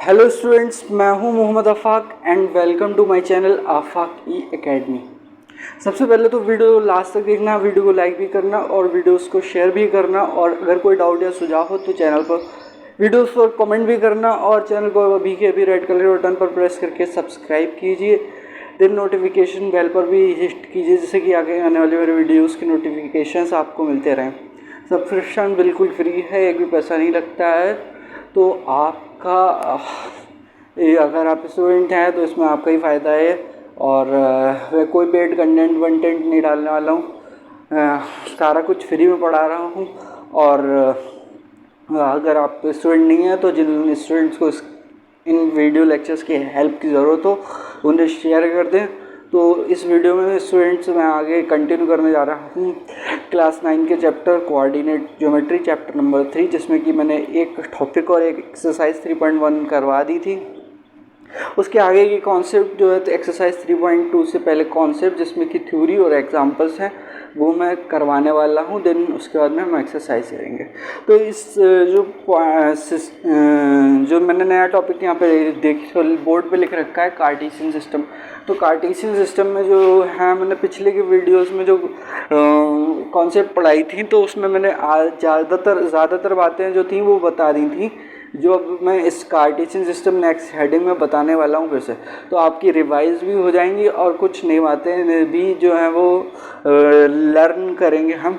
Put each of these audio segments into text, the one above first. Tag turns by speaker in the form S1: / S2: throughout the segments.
S1: Hello students, मैं हूं Mohammad Afaq and welcome to my channel Afaq E academy. सबसे पहले तो वीडियो लास्ट तक देखना, वीडियो को लाइक भी करना और वीडियोस को शेयर भी करना। और अगर कोई डाउट या सुझाव हो तो चैनल पर वीडियोस पर कमेंट भी करना और चैनल को अभी के अभी रेड कलर बटन पर प्रेस करके सब्सक्राइब कीजिए। देन नोटिफिकेशन बेल पर भी हिट कीजिए जिससे कि आगे आने वाले मेरे वीडियोज़ के नोटिफिकेशंस आपको मिलते रहें। सब्सक्रिप्शन बिल्कुल फ्री है, एक भी पैसा नहीं लगता है। तो आपका अगर आप स्टूडेंट हैं तो इसमें आपका ही फ़ायदा है। और मैं कोई पेड कंटेंट वंटेंट नहीं डालने वाला हूँ, सारा कुछ फ्री में पढ़ा रहा हूँ। और अगर आप स्टूडेंट नहीं हैं तो जिन स्टूडेंट्स को इन वीडियो लेक्चर्स की हेल्प की ज़रूरत हो उन्हें शेयर कर दें। तो इस वीडियो में स्टूडेंट्स मैं आगे कंटिन्यू करने जा रहा हूँ क्लास 9 के chapter coordinate geometry chapter number 3, जिसमें कि मैंने एक टॉपिक और एक एक्सरसाइज 3.1 करवा दी थी। उसके आगे की कॉन्सेप्ट जो है तो एक्सरसाइज 3.2 से पहले कॉन्सेप्ट जिसमें कि थ्योरी और एग्जांपल्स हैं वो मैं करवाने वाला हूँ। देन उसके बाद में हम एक्सरसाइज करेंगे। तो इस जो मैंने नया टॉपिक यहाँ पे बोर्ड पे लिख रखा है कार्टेशियन सिस्टम। तो कार्टेशियन सिस्टम में जो है मैंने पिछले के वीडियोस में जो कॉन्सेप्ट पढ़ाई थी तो उसमें मैंने ज़्यादातर बातें जो थी वो बता दी थी, जो अब मैं इस कार्टेशियन सिस्टम नेक्स्ट हेडिंग में बताने वाला हूँ फिर से। तो आपकी रिवाइज भी हो जाएंगी और कुछ नई बातें भी जो हैं वो लर्न करेंगे हम।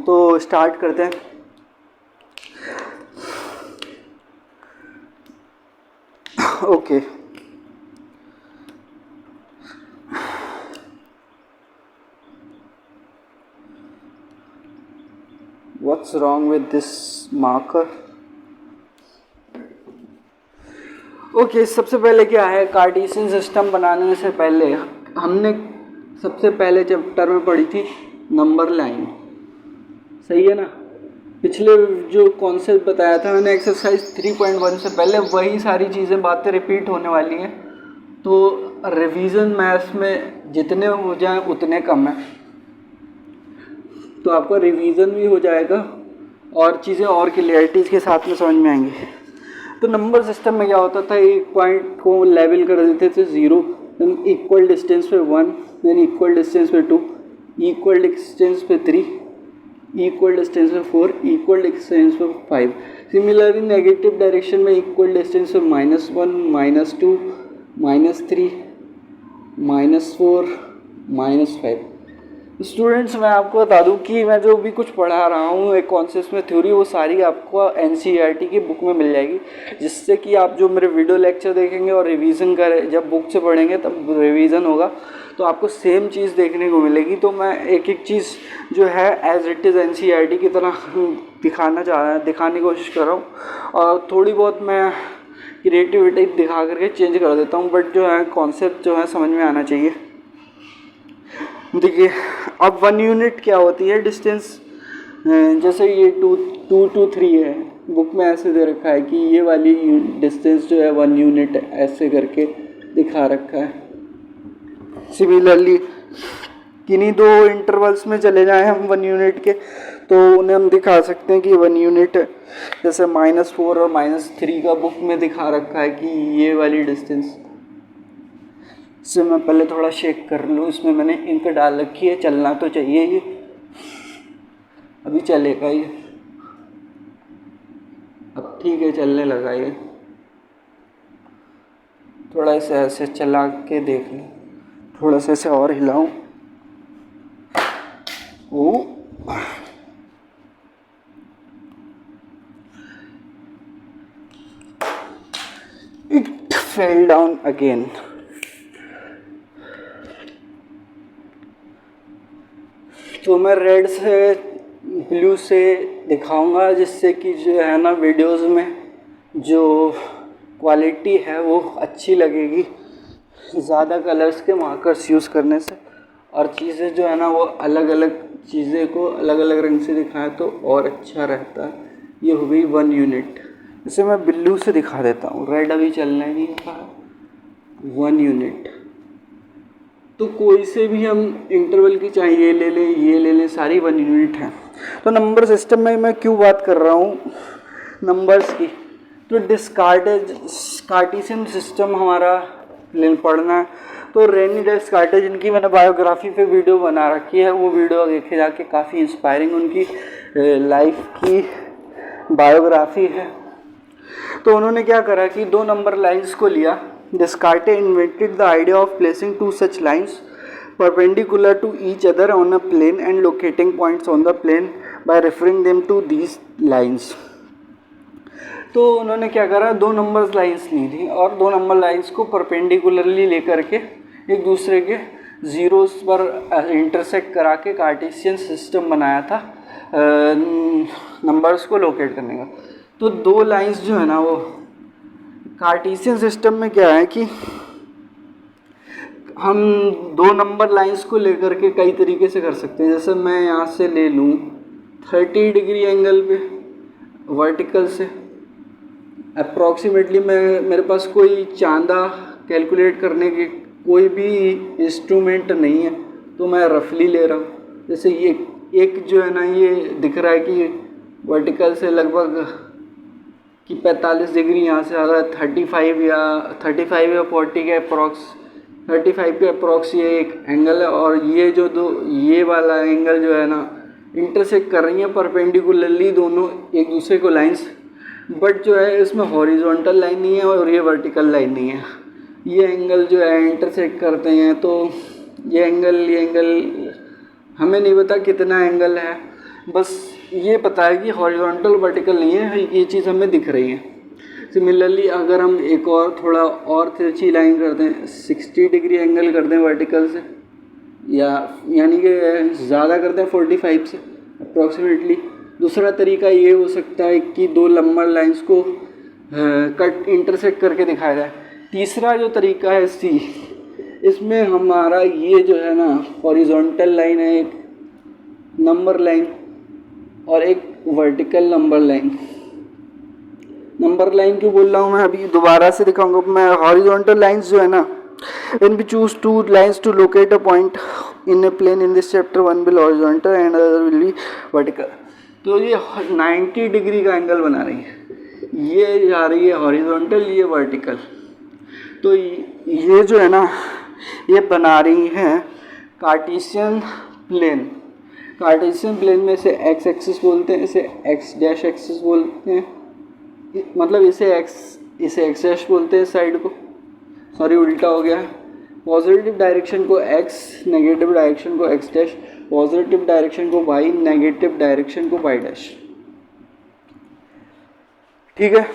S1: तो स्टार्ट करते हैं। Okay, what's wrong with this marker? Okay, सबसे पहले क्या है, कार्टेशियन सिस्टम बनाने से पहले हमने सबसे पहले चैप्टर में पढ़ी थी नंबर लाइन, सही है ना। पिछले जो कॉन्सेप्ट बताया था मैंने एक्सरसाइज 3.1 से पहले वही सारी चीज़ें बातें रिपीट होने वाली हैं। तो रिवीजन मैथ्स में जितने हो जाए उतने कम है, तो आपका रिवीजन भी हो जाएगा और चीज़ें और क्लियरिटीज़ के साथ में समझ में आएंगी। तो नंबर सिस्टम में क्या होता था, एक पॉइंट को लेवल कर देते थे 0, देन इक्वल डिस्टेंस पे 1, देन इक्वल डिस्टेंस पे 2, इक्वल डिस्टेंस पे 3, इक्वल डिस्टेंस पे 4, इक्वल डिस्टेंस पे 5। सिमिलरली नेगेटिव डायरेक्शन में इक्वल डिस्टेंस पे -1, -2, -3, -4, -5। स्टूडेंट्स, मैं आपको बता दूं कि मैं जो भी कुछ पढ़ा रहा हूँ एक कॉन्सेप्ट में थ्योरी, वो सारी आपको NCERT की बुक में मिल जाएगी, जिससे कि आप जो मेरे वीडियो लेक्चर देखेंगे और रिवीजन करें, जब बुक से पढ़ेंगे तब रिवीजन होगा तो आपको सेम चीज़ देखने को मिलेगी। तो मैं एक एक चीज़ जो है एज इट इज़ NCERT की तरह दिखाने की कोशिश कर रहा हूँ। और थोड़ी बहुत मैं क्रिएटिविटी दिखा करके चेंज कर देता हूँ, बट जो है कॉन्सेप्ट जो है समझ में आना चाहिए। देखिए, अब 1 यूनिट क्या होती है डिस्टेंस, जैसे ये 2 to 3 है, बुक में ऐसे दे रखा है कि ये वाली डिस्टेंस जो है 1 यूनिट ऐसे करके दिखा रखा है। सिमिलरली किन्हीं दो इंटरवल्स में चले जाएं हम 1 यूनिट के, तो उन्हें हम दिखा सकते हैं कि 1 यूनिट, जैसे -4 और -3 का बुक में दिखा रखा है कि ये वाली डिस्टेंस। इससे मैं पहले थोड़ा शेक कर लूँ, इसमें मैंने इंक डाल रखी है, चलना तो चाहिए ये, अभी चलेगा ये, अब ठीक है चलने लगा ये। थोड़ा इसे ऐसे चला के देख लूँ, थोड़ा सा इसे और हिलाऊं। ओ इट फेल डाउन अगेन। तो मैं रेड से ब्लू से दिखाऊंगा, जिससे कि जो है ना वीडियोस में जो क्वालिटी है वो अच्छी लगेगी ज़्यादा कलर्स के मार्कर्स यूज़ करने से, और चीज़ें जो है ना वो अलग अलग चीज़ें को अलग अलग रंग से दिखाएं तो और अच्छा रहता है। ये हो गई 1 यूनिट। इसे मैं ब्लू से दिखा देता हूँ, रेड अभी चलना ही नहीं था। 1 यूनिट तो कोई से भी हम इंटरवल की चाहे ये ले लें, सारी 1 यूनिट है। तो नंबर सिस्टम में मैं क्यों बात कर रहा हूँ नंबर्स की, तो कार्टेशियन सिस्टम हमारा पढ़ना है। तो रेनी डेस्कार्टेस जिनकी मैंने बायोग्राफी पे वीडियो बना रखी है, वो वीडियो देखे जाके काफ़ी इंस्पायरिंग उनकी लाइफ की बायोग्राफी है। तो उन्होंने क्या करा कि 2 नंबर लाइंस को लिया। Descartes invented the idea of placing 2 such lines perpendicular to each other on a plane and locating points on the plane by referring them to these lines। तो उन्होंने क्या करा, 2 नंबर लाइंस ली थी और 2 number lines को perpendicularly लेकर के एक दूसरे के जीरोस पर इंटरसेक्ट करा के कार्टेशियन सिस्टम बनाया था नंबर्स को लोकेट करने का। तो 2 लाइंस जो है ना, वो कार्टेशियन सिस्टम में क्या है कि हम 2 नंबर लाइंस को लेकर के कई तरीके से कर सकते हैं। जैसे मैं यहाँ से ले लूँ 30 डिग्री एंगल पे वर्टिकल से अप्रॉक्सीमेटली, मेरे पास कोई चांदा कैलकुलेट करने की कोई भी इंस्ट्रूमेंट नहीं है, तो मैं रफली ले रहा हूँ। जैसे ये एक जो है ना, ये दिख रहा है कि वर्टिकल से लगभग कि 45 डिग्री यहाँ से आ रहा है, 35 या 40 के अप्रॉक्स, 35 के अप्रॉक्स ये एक एंगल है। और ये जो ये वाला एंगल जो है ना, इंटरसेक्ट कर रही है परपेंडिकुलरली दोनों एक दूसरे को लाइंस, बट जो है इसमें हॉरिजॉन्टल लाइन नहीं है और ये वर्टिकल लाइन नहीं है। ये एंगल जो है इंटरसेक्ट करते हैं, तो ये एंगल हमें नहीं पता कितना एंगल है, बस ये पता है कि हॉरिजॉन्टल वर्टिकल नहीं है, ये चीज़ हमें दिख रही है। सिमिलरली अगर हम एक और थोड़ा और तिरछी लाइन कर दें, 60 डिग्री एंगल कर दें वर्टिकल से, या यानी कि ज़्यादा कर दें 45 से अप्रॉक्सीमेटली। दूसरा तरीका ये हो सकता है कि 2 नंबर लाइंस को कट इंटरसेक्ट करके दिखाया जाए। तीसरा जो तरीका है सी, इसमें हमारा ये जो है ना हॉरिजॉन्टल लाइन है, एक नंबर लाइन और एक vertical number line. Number line क्यों बोल रहा हूँ मैं, अभी दोबारा से दिखाऊंगा मैं। हॉरिजॉन्टल लाइंस जो है ना, when we choose 2 lines to locate a point in a plane in this chapter, one will horizontal and other will be vertical। तो ये 90 डिग्री का एंगल बना रही है, ये जा रही है हॉरिजॉन्टल, ये वर्टिकल। तो ये जो है ना, ये बना रही हैं कार्टेशियन प्लेन। कार्टेशियन प्लेन में इसे एक्स एक्सिस बोलते हैं, इसे एक्स डैश एक्सिस बोलते हैं, मतलब इसे एक्स डैश बोलते हैं साइड को, सॉरी उल्टा हो गया। पॉजिटिव डायरेक्शन को एक्स, नेगेटिव डायरेक्शन को एक्स डैश, पॉजिटिव डायरेक्शन को वाई, नेगेटिव डायरेक्शन को वाई डैश। ठीक है।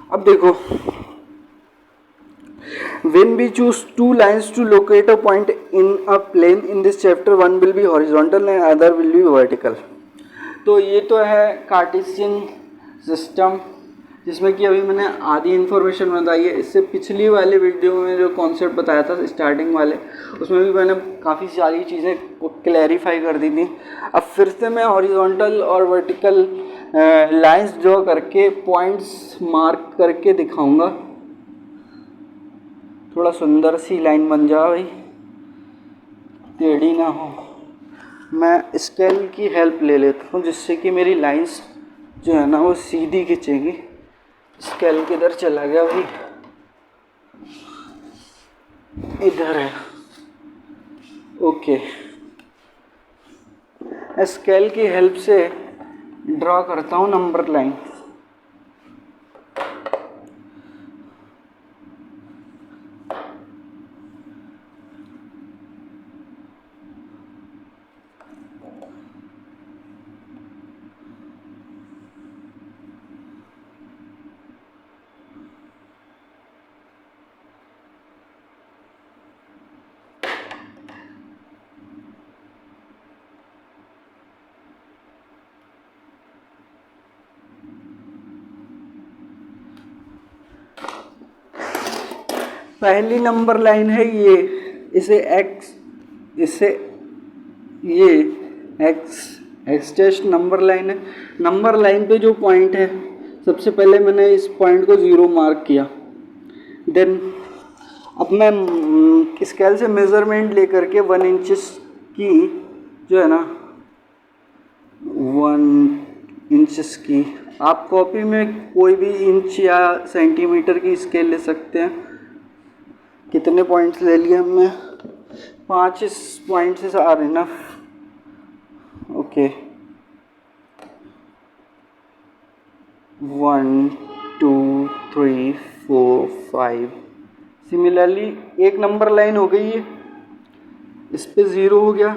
S1: अब देखो, when we choose 2 lines to locate a point in a plane in this chapter, one will be horizontal and other will be vertical। तो ये तो है कार्टेशियन सिस्टम, जिसमें कि अभी मैंने आधी इन्फॉर्मेशन बताई है। इससे पिछली वाले वीडियो में जो कॉन्सेप्ट बताया था स्टार्टिंग वाले, उसमें भी मैंने काफ़ी सारी चीज़ें क्लैरिफाई कर दी थी। अब फिर से मैं हॉरिजॉन्टल और वर्टिकल लाइंस ड्रॉ करके पॉइंट्स मार्क करके दिखाऊंगा। थोड़ा सुंदर सी लाइन बन जाए भाई, टेढ़ी ना हो। मैं स्केल की हेल्प ले लेता हूँ, जिससे कि मेरी लाइंस जो है ना वो सीधी खिंचेगी। स्केल किधर चला गया भाई, इधर है। ओके, स्केल की हेल्प से ड्रॉ करता हूँ नंबर लाइन। पहली नंबर लाइन है ये, इसे एक्स, इसे ये एक्स डैश नंबर लाइन है। नंबर लाइन पे जो पॉइंट है, सबसे पहले मैंने इस पॉइंट को 0 मार्क किया। देन अब मैं स्केल से मेज़रमेंट लेकर के 1 इंच की जो है ना 1 इंच की। आप कॉपी में कोई भी इंच या सेंटीमीटर की स्केल ले सकते हैं। कितने पॉइंट्स ले लिए हमने? 5 points are enough. Okay, 1 2 3 4 5। Similarly एक नंबर लाइन हो गई है, इस पे 0 हो गया,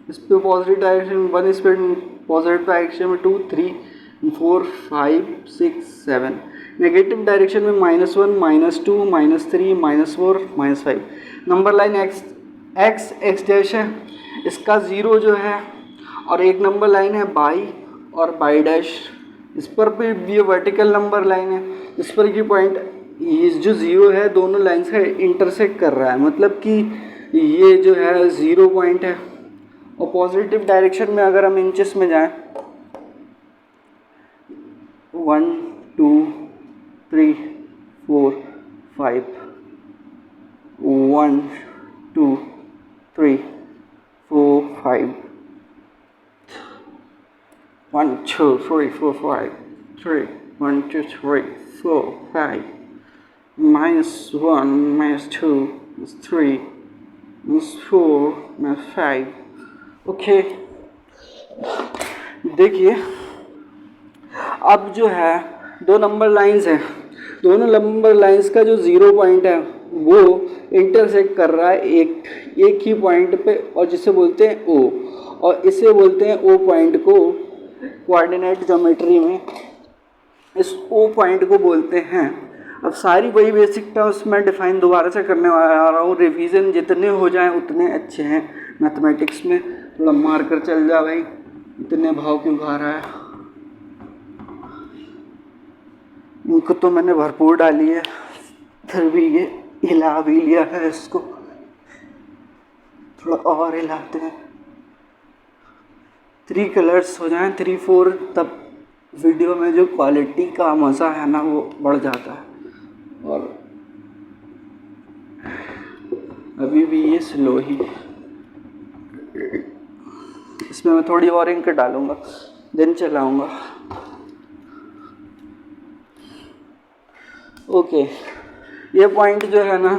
S1: इस पे पॉजिटिव डायरेक्शन में 1, इस पे पॉजिटिव डायरेक्शन में 2 3 4 5 6 7। नेगेटिव डायरेक्शन में -1 -2 -3 -4 -5। नंबर लाइन x डैश है, इसका 0 जो है, और एक नंबर लाइन है बाई और बाई डैश, इस पर भी ये वर्टिकल नंबर लाइन है, इस पर की पॉइंट ये जो 0 है दोनों लाइन्स का इंटरसेक्ट कर रहा है, मतलब कि ये जो है 0 पॉइंट है। और पॉजिटिव डायरेक्शन में अगर हम इंचेस में जाएं, 1 2 3 4 5, 1 2 3 4 5, 1 2 3 4 5 3 1 2 3 4 5, -1 -2 -3 -4 -5। ओके, देखिए अब जो है दो नंबर लाइंस हैं, दोनों नंबर लाइंस का जो 0 पॉइंट है वो इंटरसेक्ट कर रहा है एक ही पॉइंट पे, और जिसे बोलते हैं O, और इसे बोलते हैं O पॉइंट को कोऑर्डिनेट ज्योमेट्री में इस O पॉइंट को बोलते हैं। अब सारी वही बेसिक टर्म्स मैं डिफाइन दोबारा से करने आ रहा हूँ। रिवीजन जितने हो जाएं उतने अच्छे हैं। मैथमेटिक्स में थोड़ा मार कर चल जा भाई, इतने भाव क्यों खा रहा है? इनको तो मैंने भरपूर डाली है, फिर भी ये हिला भी लिया है, इसको थोड़ा और हिलाते हैं। 3 कलर्स हो जाएं, 3 4, तब वीडियो में जो क्वालिटी का मज़ा है ना वो बढ़ जाता है। और अभी भी ये स्लो ही, इसमें मैं थोड़ी और इंक डालूँगा, देन चलाऊँगा। ओके, ये पॉइंट जो है ना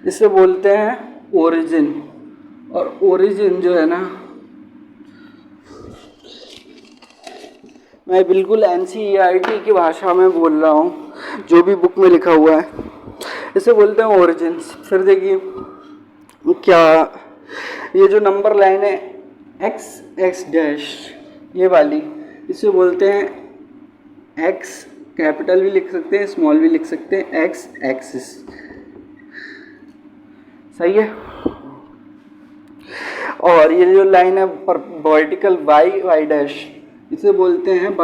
S1: इसे बोलते हैं ओरिजिन। और ओरिजिन जो है ना, मैं बिल्कुल NCERT की भाषा में बोल रहा हूँ, जो भी बुक में लिखा हुआ है, इसे बोलते हैं ओरिजिन। फिर देखिए क्या, ये जो नंबर लाइन है x डैश, ये वाली, इसे बोलते हैं x, कैपिटल भी लिख सकते हैं, स्मॉल भी लिख सकते हैं, x एक्सिस। सही है। और ये जो लाइन है पर वर्टिकल y डैश, इसे बोलते हैं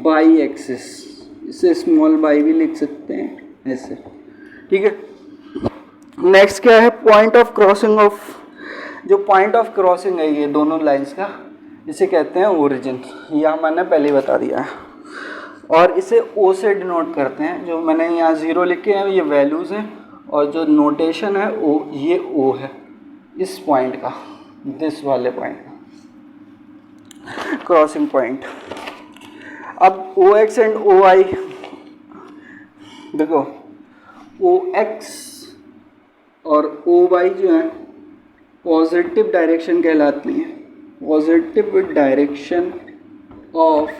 S1: बाई एक्सिस, इसे स्मॉल बाई भी लिख सकते हैं ऐसे। ठीक है। नेक्स्ट क्या है? पॉइंट ऑफ क्रॉसिंग ऑफ, जो पॉइंट ऑफ क्रॉसिंग है ये दोनों लाइंस का, इसे कहते हैं ओरिजिन। यह मैंने पहले बता दिया है। और इसे O से डिनोट करते हैं। जो मैंने यहाँ 0 लिखे हैं ये वैल्यूज़ हैं, और जो नोटेशन है O, ये O है इस पॉइंट का, दिस वाले पॉइंट का क्रॉसिंग पॉइंट। अब OX एंड OI देखो, OX और OY जो है पॉजिटिव डायरेक्शन कहलाती है, positive direction of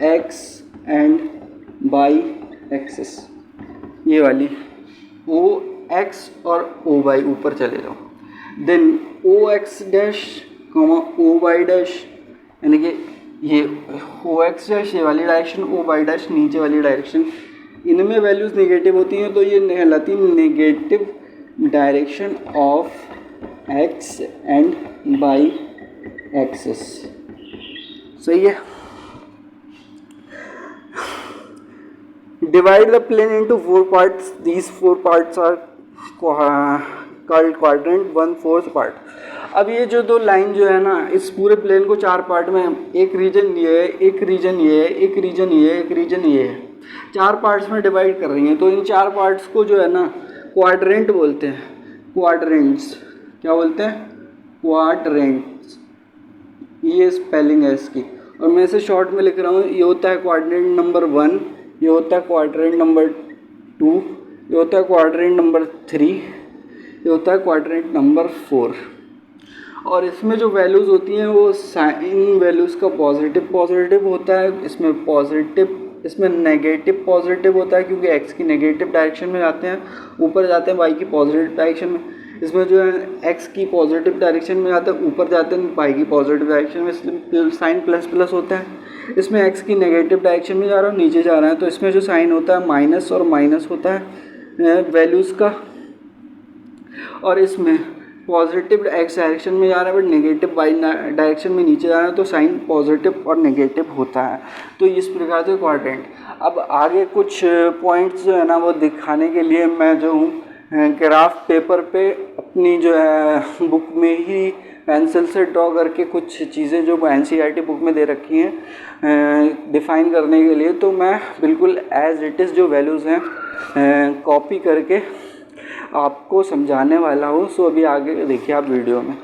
S1: X and Y axis. ये वाली OX और OY ऊपर चले जाओ, then OX dash OY dash, यानी कि ये OX डैश ये वाली डायरेक्शन, OY डैश नीचे वाली डायरेक्शन, इनमें वैल्यूज़ नेगेटिव होती हैं तो ये कहलाती है negative direction of X and Y axis. सही है। Divide the plane into 4 parts. These 4 parts are called quadrant, 1/4 part. अब ये जो दो लाइन जो है ना, इस पूरे प्लेन को 4 पार्ट में, एक रीजन ये है, एक रीजन ये है, एक रीजन ये है, एक रीजन ये है। 4 पार्ट्स में डिवाइड कर रही हैं। तो इन 4 पार्ट्स को जो है ना क्वाड्रेंट बोलते हैं, क्वाड्रेंट्स। क्या बोलते हैं? क्वाड्रेंट्स। ये स्पेलिंग है इसकी, और मैं इसे शॉर्ट में लिख रहा हूँ। ये होता है क्वाड्रेंट नंबर 1, ये होता है क्वाड्रेंट नंबर 2, ये होता है क्वाड्रेंट नंबर 3, ये होता है क्वाड्रेंट नंबर 4। और इसमें जो वैल्यूज़ होती हैं वो साइन वैल्यूज़ का पॉजिटिव होता है, इसमें नेगेटिव पॉजिटिव होता है क्योंकि एक्स की नेगेटिव डायरेक्शन में जाते हैं, ऊपर जाते हैं वाई की पॉजिटिव डायरेक्शन में। इसमें जो है एक्स की पॉजिटिव डायरेक्शन में जाता है, ऊपर जाते हैं वाई की पॉजिटिव डायरेक्शन में, इसलिए साइन प्लस प्लस होता है। इसमें एक्स की नेगेटिव डायरेक्शन में जा रहा है, नीचे जा रहा है, तो इसमें जो साइन होता है माइनस और माइनस होता है वैल्यूज़ का। और इसमें पॉजिटिव एक्स डायरेक्शन में जा रहा है बट नेगेटिव वाई डायरेक्शन में नीचे जा रहा है, तो साइन पॉजिटिव और नेगेटिव होता है। तो इस प्रकार से क्वाड्रेंट। अब आगे कुछ पॉइंट्स जो है ना वो दिखाने के लिए मैं जो हूँ ग्राफ पेपर पे अपनी जो है बुक में ही पेंसिल से ड्रॉ करके कुछ चीज़ें जो एनसीईआरटी बुक में दे रखी हैं डिफ़ाइन करने के लिए, तो मैं बिल्कुल एज इट इज़ जो वैल्यूज़ हैं कॉपी करके आपको समझाने वाला हूँ। सो अभी आगे देखिए आप वीडियो में।